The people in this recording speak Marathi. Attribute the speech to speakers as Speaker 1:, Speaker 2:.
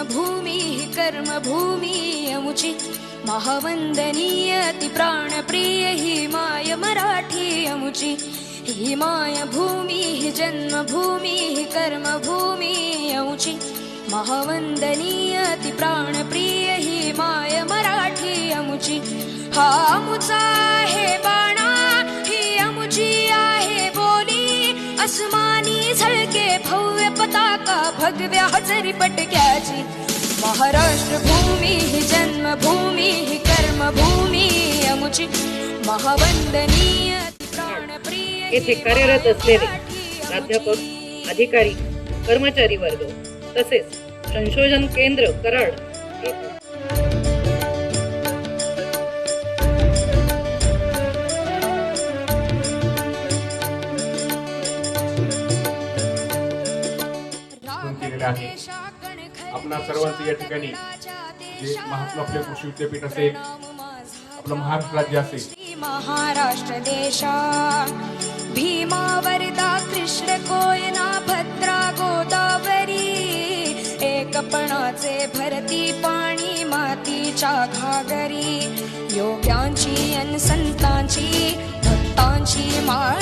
Speaker 1: जन्मभूमी कर्मभूमी अमुची महावंदनीय अति प्राणप्रिय ही माय मराठी अमुची ही माय भूमी ही जन्मभूमी ही कर्मभूमी अमुची महावंदनीय अति प्राणप्रिय ही माय मराठी अमुची हा अमुचा आहे बाणा ही अमुची आहे बोली अस्मानी झळके भव्य पताका भगव्या हजरी पटक्याची महाराष्ट्र भूमी ही जन्मभूमी ही कर्मभूमी अमुची महावंदनीय प्राणप्रिय
Speaker 2: येथे कार्यरत असलेले प्राध्यापक अधिकारी कर्मचारी वर्ग तसेच संशोधन केंद्र कराड
Speaker 3: आपल्या सर्वांचं या ठिकाणी जे महात्मा फुले कृषी विद्यापीठ असेल आपलं महाराष्ट्र राज्य असेल
Speaker 1: महाराष्ट्र देशा भीमा वरदा कृष्ण कोयना भद्रा गोदावरी एकपणाचे भरती पाणी मातीच्या घागरी योग्यांची अन संतांची भक्तांची माळ